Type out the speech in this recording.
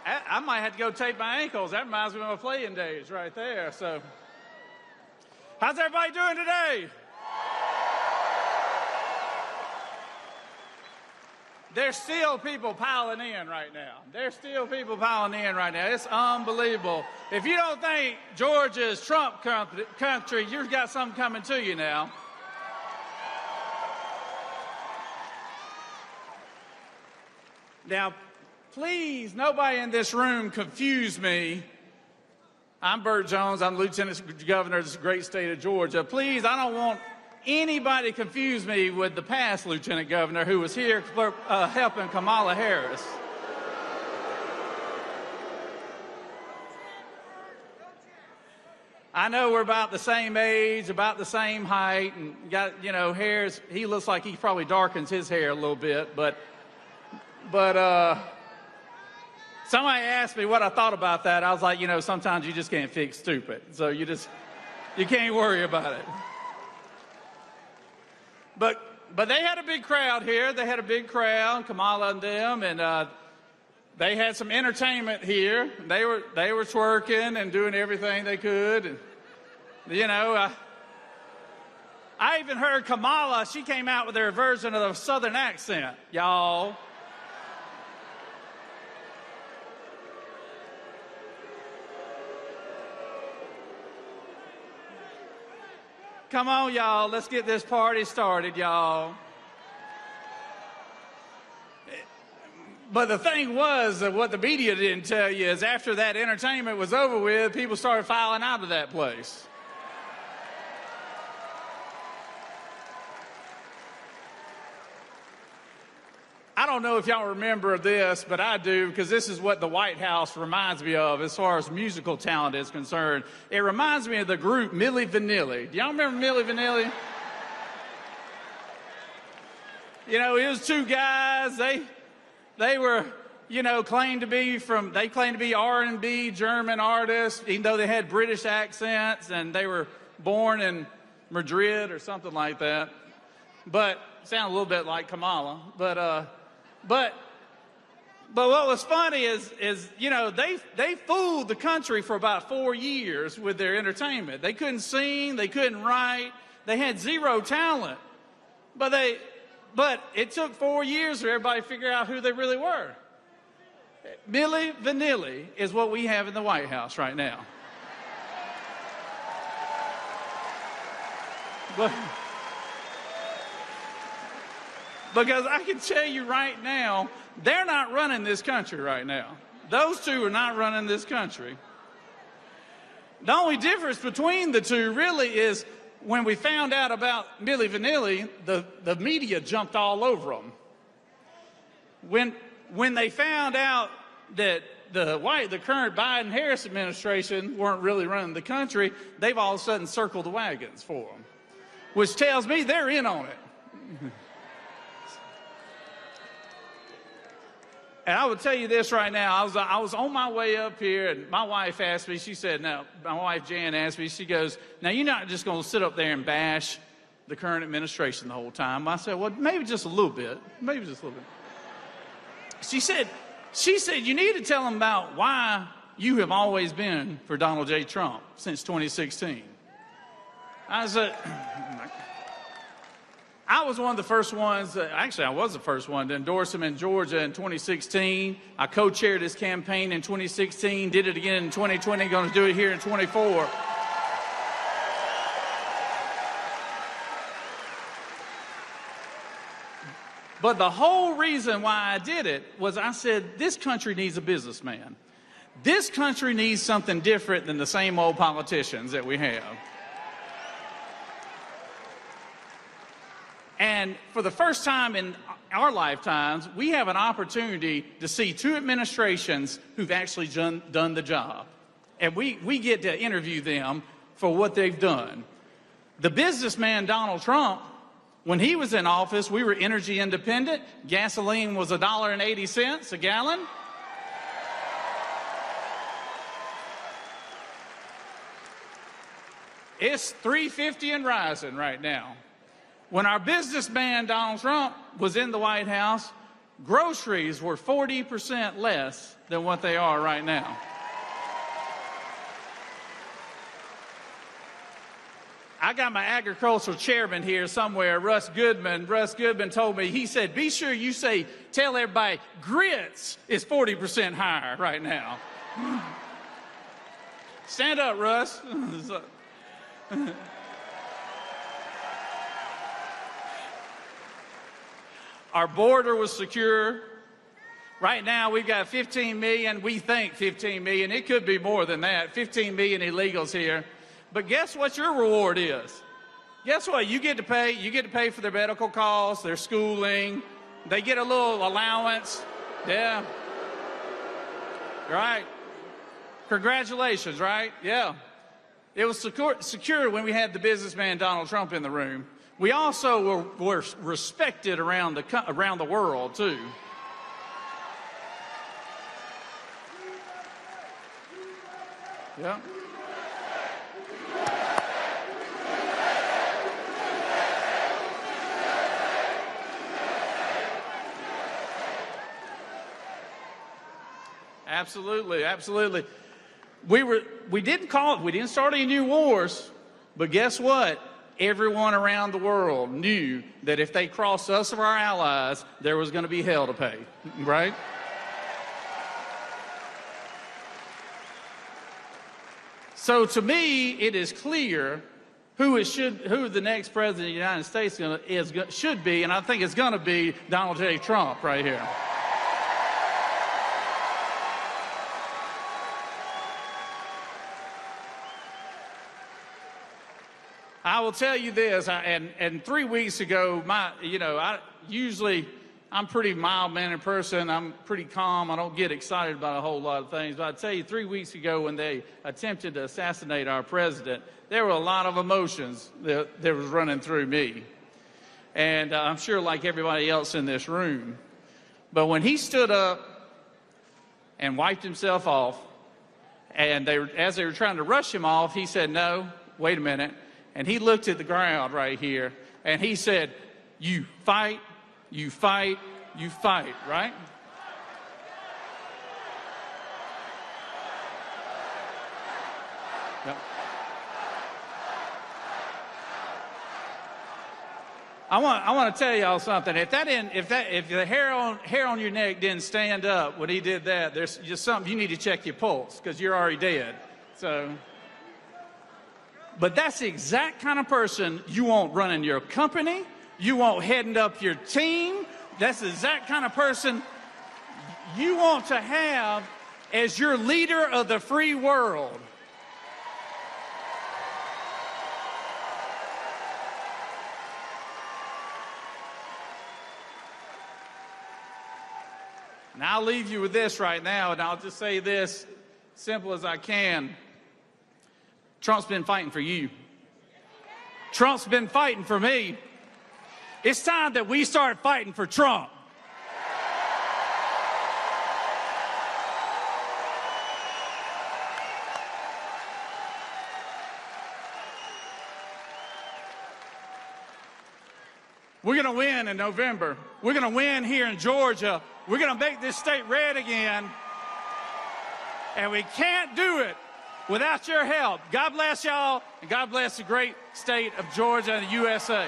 I might have to go tape my ankles. That reminds me of my playing days right there. So, how's everybody doing today? There's still people piling in right now. There's still people piling in right now. It's unbelievable. If you don't think Georgia is Trump country, you've got something coming to you now. Now, please, nobody in this room confuse me. I'm Burt Jones. I'm Lieutenant Governor of this great state of Georgia. Please, I don't want anybody confuse me with the past Lieutenant Governor who was here helping Kamala Harris. I know we're about the same age, about the same height, and got, hairs. He looks like he probably darkens his hair a little bit, but somebody asked me what I thought about that. I was like, sometimes you just can't fix stupid. So you can't worry about it. But they had a big crowd here. They had a big crowd, Kamala and them, and they had some entertainment here. They were twerking and doing everything they could. And, I even heard Kamala, she came out with her version of the Southern accent, y'all. Come on, y'all. Let's get this party started, y'all. But the thing was, what the media didn't tell you is after that entertainment was over with, people started filing out of that place. I don't know if y'all remember this, but I do, because this is what the White House reminds me of as far as musical talent is concerned. It reminds me of the group Milli Vanilli. Do y'all remember Milli Vanilli? It was two guys. They were, claimed to be R&B German artists, even though they had British accents, and they were born in Madrid or something like that. But sound a little bit like Kamala. But what was funny is they fooled the country for about 4 years with their entertainment. They couldn't sing, they couldn't write, they had zero talent. But it took 4 years for everybody to figure out who they really were. Milli Vanilli is what we have in the White House right now. Because I can tell you right now, they're not running this country right now. Those two are not running this country. The only difference between the two really is when we found out about Milli Vanilli, the media jumped all over them. When they found out that the current Biden-Harris administration weren't really running the country, they've all of a sudden circled the wagons for them, which tells me they're in on it. And I will tell you this right now, I was on my way up here, and my wife asked me, my wife Jan asked me, she goes, now you're not just going to sit up there and bash the current administration the whole time. I said, well, maybe just a little bit, maybe just a little bit. She said, you need to tell them about why you have always been for Donald J. Trump since 2016. I said, I was one of the first ones, actually I was the first one to endorse him in Georgia in 2016. I co-chaired his campaign in 2016, did it again in 2020, going to do it here in 24. But the whole reason why I did it was I said, this country needs a businessman. This country needs something different than the same old politicians that we have. And for the first time in our lifetimes, we have an opportunity to see two administrations who've actually done the job. And we get to interview them for what they've done. The businessman Donald Trump, when he was in office, we were energy independent. Gasoline was $1.80 a gallon. It's $3.50 and rising right now. When our businessman Donald Trump was in the White House, groceries were 40% less than what they are right now. I got my agricultural chairman here somewhere, Russ Goodman. Russ Goodman told me, he said, be sure you tell everybody grits is 40% higher right now. Stand up, Russ. Our border was secure. Right now, we've got 15 million, we think 15 million. It could be more than that, 15 million illegals here. But guess what your reward is? Guess what? You get to pay for their medical costs, their schooling. They get a little allowance. Yeah. Right. Congratulations, right? Yeah. It was secure when we had the businessman Donald Trump in the room. We also were respected around the world, too. Yeah. Absolutely, absolutely. We didn't start any new wars, but guess what? Everyone around the world knew that if they crossed us or our allies, there was going to be hell to pay, right? So to me, it is clear who the next president of the United States should be, and I think it's going to be Donald J. Trump right here. I will tell you this, and 3 weeks ago, I'm pretty mild-mannered person. I'm pretty calm. I don't get excited about a whole lot of things. But I tell you, 3 weeks ago when they attempted to assassinate our president, there were a lot of emotions that was running through me. And I'm sure like everybody else in this room. But when he stood up and wiped himself off, and as they were trying to rush him off, he said, no, wait a minute. And he looked at the ground right here, and he said, you fight, you fight, you fight, right? Yep. I want to tell y'all something. If the hair on your neck didn't stand up when he did that, there's just something you need to check your pulse because you're already dead. So. But that's the exact kind of person you want running your company. You want heading up your team. That's the exact kind of person you want to have as your leader of the free world. And I'll leave you with this right now, and I'll just say this simple as I can. Trump's been fighting for you. Trump's been fighting for me. It's time that we start fighting for Trump. We're going to win in November. We're going to win here in Georgia. We're going to make this state red again. And we can't do it without your help. God bless y'all, and God bless the great state of Georgia and the USA.